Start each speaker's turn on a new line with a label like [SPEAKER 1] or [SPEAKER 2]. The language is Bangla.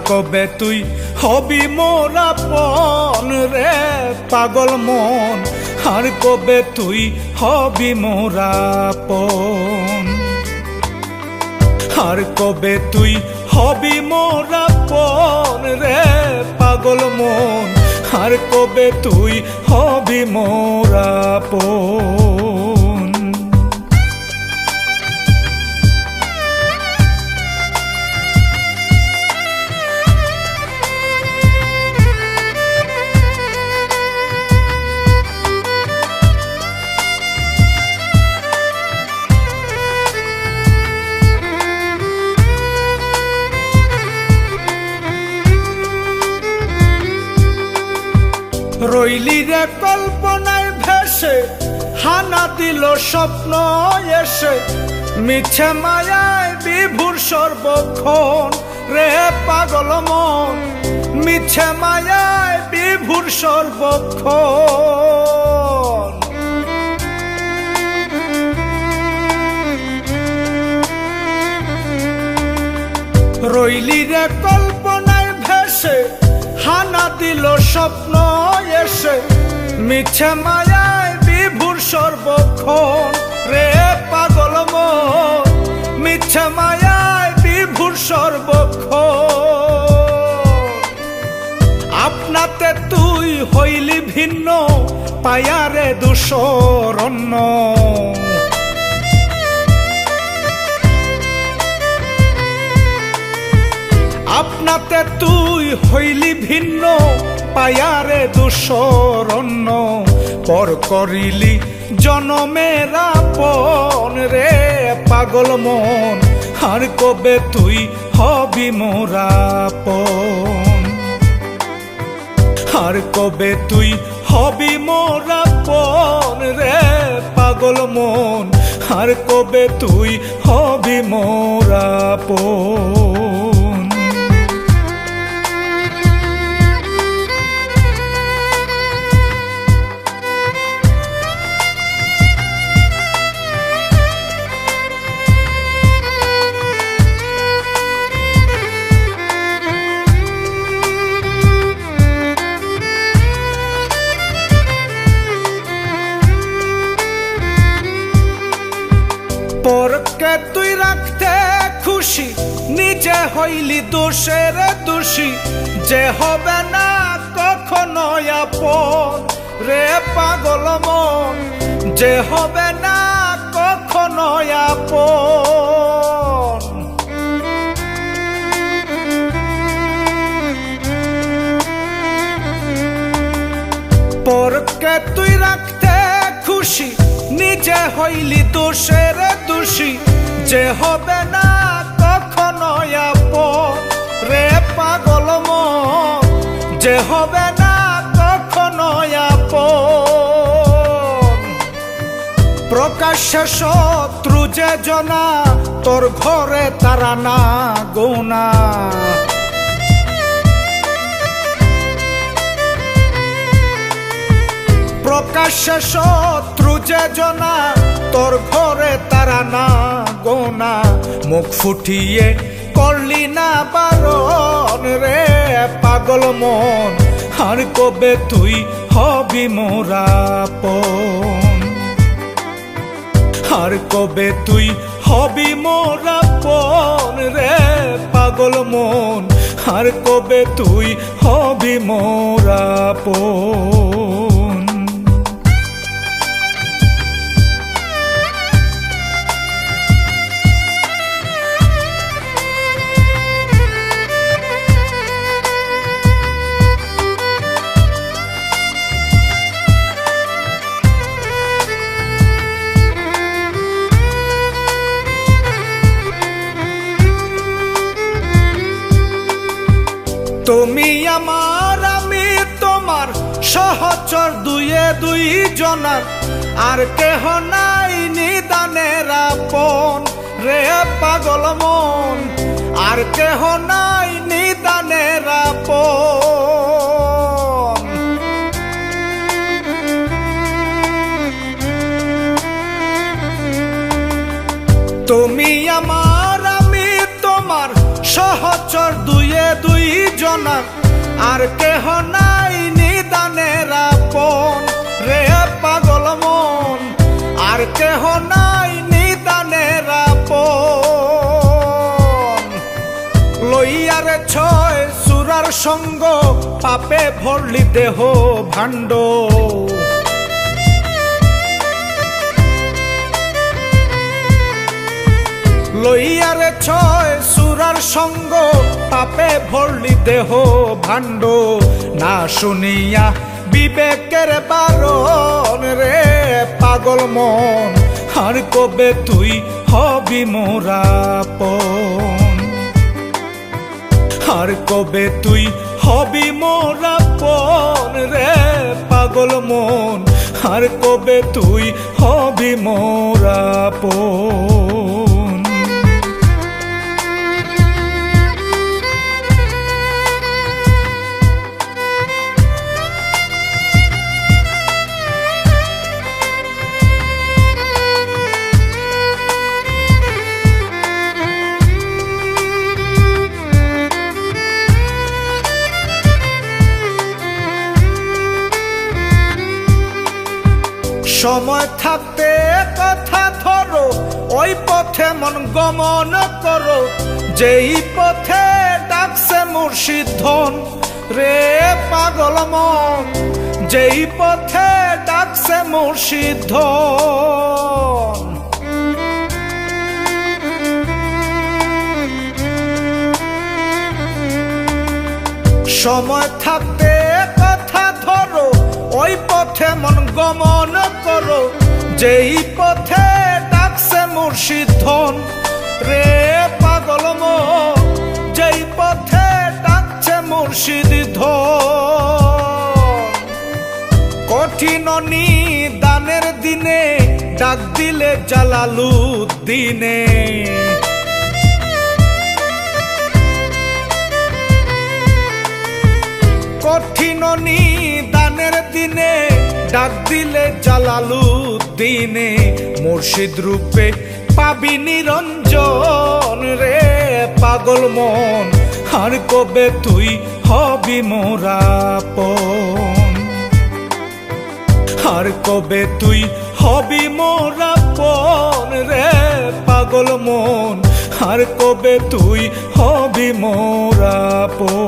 [SPEAKER 1] কবে তুই হবি মোর আপন রে পাগল মন, আর কবে তুই হবি মোর আপন, আর কবে তুই হবি মোর আপন রে পাগল মন, আর কবে তুই হবি মোর আপন। রইলি রে কল্পনায় ভেসে, হানা দিল স্বপ্ন এসে, মিছে মায়ায় বিভোর সর্বক্ষণ রে পাগল মন, মিছে মায়ায় বিভোর সর্বক্ষণ। রইলি রে কল্পনায় ভেসে, হানা দিল স্বপ্ন এসে, মিছে মায়ায় বিভোর সর্বক্ষণ রে পাগল মন, মিছে মায়ায় বিভোর সর্বক্ষণ। আপনাতে তুই হইলি ভিন্ন, পায়ারে দুশরণ্য, আপনাতে তুই হইলি ভিন্ন, পায়ারে দুশরণ্য, পর করিলি জনমের আপন রে পাগল মন, আর কবে তুই হবি মোর আপন, আর কবে তুই হবি মোর আপন রে পাগল মন, আর কবে তুই হবি মোর আপন। পরকে তুই রাখতে খুশি, নিজে হইলি দোষের দোষী, যে হবে না কখনো আপন রে পাগল মন, যে হবে না কখনো আপন। পরকে তুই রাখতে খুশি, নিজে হইলি দোষের দোষী, যে হবে না কখনো আপন রে পাগল মন, যে হবে না কখনো আপন। প্রকাশ্যে শত্রু যে জনা, তোর ঘরে তারা না গোনা, প্রকাশ্যে শত্রু যে জনা, তোর ঘরে তারা না গোনা, মুখ ফুটিয়ে করলি না বারণ রে পাগল মন, আর কবে তুই হবি মোর আপন, আর কবে তুই হবি মোর আপন রে পাগল মন, আর কবে তুই হবি মোর আপন। তুমি আমার আমি তোমার সহচর, দুয়ে দুই জনার, আর কেহ নাই নিদানের আপন রে পাগল মন, আর কেহ নাই নিদানের আপন। তুমি আমার আমি তোমার সহচর, দুয়ে দুই না আর কেহ নাই নিদানের আপন রে পাগল মন আর কেহ নাই নিদানের আপন লইয়ারে ছয় সুরার সঙ্গ পাপে ভরলি দেহ ভাণ্ড লইয়ারে ছয় সুরার সঙ্গ পাপে ভরলি দেহ ভাণ্ড না শুনিয়া বিবেকের বারণ রে পাগল মন আর কবে তুই হবি মোরা আপন আর কবে তুই হবি মোরা আপন রে পাগল মন আর কবে তুই হবি মোরা আপন সময় থাকতে কথা ধরো ওই পথে মন গমন করো যেই পথে ডাকছে মুর্শিদ ধন রে পাগল মন যেই পথে ডাকছে মুর্শিদ ধন সময় থাকতে কথা ধরো ওই পথে মন গমন করো যেই পথে ডাকছে মুর্শিদ ধন রে পাগল মন যেই পথে ডাকছে মুর্শিদ ধন কঠিন নিদানের দিনে ডাক দিলে জালালুদ্দিনে কঠিন নিদানের দিনে ডাক দিলে জালালুদ্দিনে মুর্শিদ রূপে পাবি নিরঞ্জন রে পাগল মন আর কবে তুই হবি মোরা আপন আর কবে তুই হবি মোরা আপন রে পাগল মন আর কবে তুই হবি মোরা আপন।